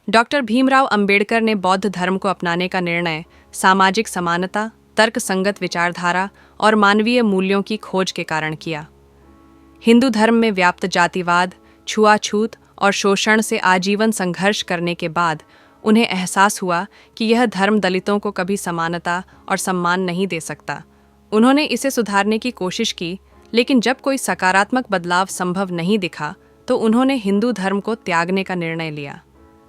Doctor Bhimrao Ambedkar ने बौद्ध धर्म को अपनाने का निर्णय सामाजिक समानता, तर्कसंगत विचारधारा और मानवीय मूल्यों की खोज के कारण किया। हिंदू धर्म में व्याप्त जातिवाद, छुआछूत और शोषण से आजीवन संघर्ष करने के बाद उन्हें एहसास हुआ कि यह धर्म दलितों को कभी समानता और सम्मान नहीं दे सकता। उन्होंने इसे सुधारने की कोशिश की, लेकिन जब कोई सकारात्मक बदलाव संभव नहीं दिखा तो उन्होंने हिंदू धर्म को त्यागने का निर्णय लिया।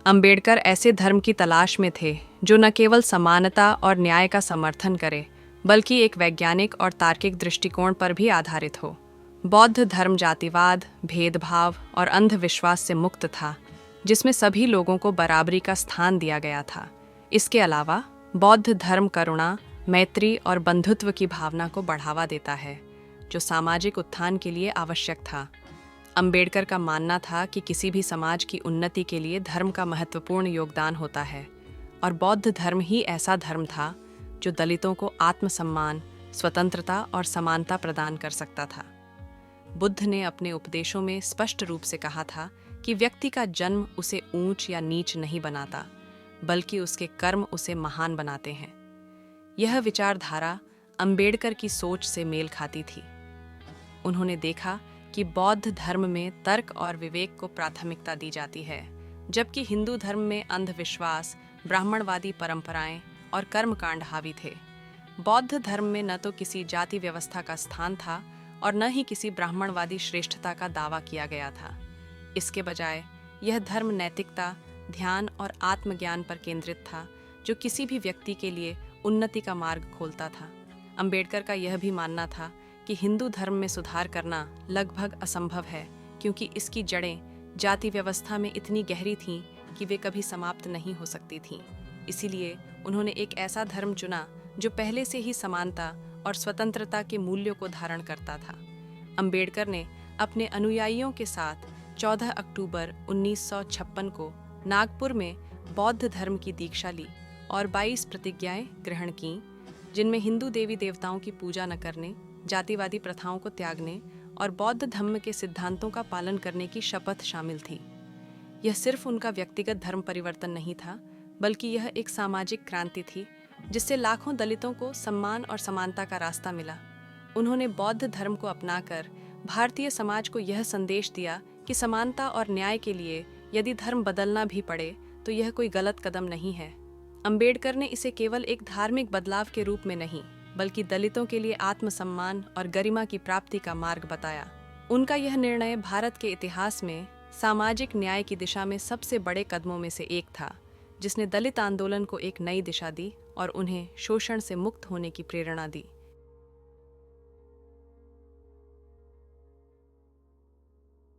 अंबेडकर ऐसे धर्म की तलाश में थे जो न केवल समानता और न्याय का समर्थन करे, बल्कि एक वैज्ञानिक और तार्किक दृष्टिकोण पर भी आधारित हो। बौद्ध धर्म जातिवाद, भेदभाव और अंधविश्वास से मुक्त था, जिसमें सभी लोगों को बराबरी का स्थान दिया गया था। इसके अलावा बौद्ध धर्म करुणा, मैत्री और बंधुत्व की भावना को बढ़ावा देता है, जो सामाजिक उत्थान के लिए आवश्यक था। अंबेडकर का मानना था कि किसी भी समाज की उन्नति के लिए धर्म का महत्वपूर्ण योगदान होता है, और बौद्ध धर्म ही ऐसा धर्म था जो दलितों को आत्मसम्मान, स्वतंत्रता और समानता प्रदान कर सकता था। बुद्ध ने अपने उपदेशों में स्पष्ट रूप से कहा था कि व्यक्ति का जन्म उसे ऊंच या नीच नहीं बनाता, बल्कि उसके कर्म उसे महान बनाते हैं। यह विचारधारा अंबेडकर की सोच से मेल खाती थी। उन्होंने देखा कि बौद्ध धर्म में तर्क और विवेक को प्राथमिकता दी जाती है, जबकि हिंदू धर्म में अंधविश्वास, ब्राह्मणवादी परंपराएं और कर्मकांड हावी थे। बौद्ध धर्म में न तो किसी जाति व्यवस्था का स्थान था और न ही किसी ब्राह्मणवादी श्रेष्ठता का दावा किया गया था। इसके बजाय यह धर्म नैतिकता, ध्यान और आत्मज्ञान पर केंद्रित था, जो किसी भी व्यक्ति के लिए उन्नति का मार्ग खोलता था। अंबेडकर का यह भी मानना था कि हिंदू धर्म में सुधार करना लगभग असंभव है, क्योंकि इसकी जड़ें जाति व्यवस्था में इतनी गहरी थीं कि वे कभी समाप्त नहीं हो सकती थीं। इसीलिए उन्होंने एक ऐसा धर्म चुना जो पहले से ही समानता और स्वतंत्रता के मूल्यों को धारण करता था। अंबेडकर ने अपने अनुयायियों के साथ 14 अक्टूबर 1956 को नागपुर में बौद्ध धर्म की दीक्षा ली और 22 प्रतिज्ञाएं ग्रहण कीं, जिनमें हिंदू देवी देवताओं की पूजा न करने, जातिवादी प्रथाओं को त्यागने और बौद्ध धर्म के सिद्धांतों का पालन करने की शपथ शामिल थी। यह सिर्फ उनका व्यक्तिगत धर्म परिवर्तन नहीं था, बल्कि यह एक सामाजिक क्रांति थी, जिससे लाखों दलितों को सम्मान और समानता का रास्ता मिला। उन्होंने बौद्ध धर्म को अपनाकर भारतीय समाज को यह संदेश दिया कि समानता और न्याय के लिए यदि धर्म बदलना भी पड़े तो यह कोई गलत कदम नहीं है। अंबेडकर ने इसे केवल एक धार्मिक बदलाव के रूप में नहीं, बल्कि दलितों के लिए आत्मसम्मान और गरिमा की प्राप्ति का मार्ग बताया। उनका यह निर्णय भारत के इतिहास में सामाजिक न्याय की दिशा में सबसे बड़े कदमों में से एक था, जिसने दलित आंदोलन को एक नई दिशा दी और उन्हें शोषण से मुक्त होने की प्रेरणा दी।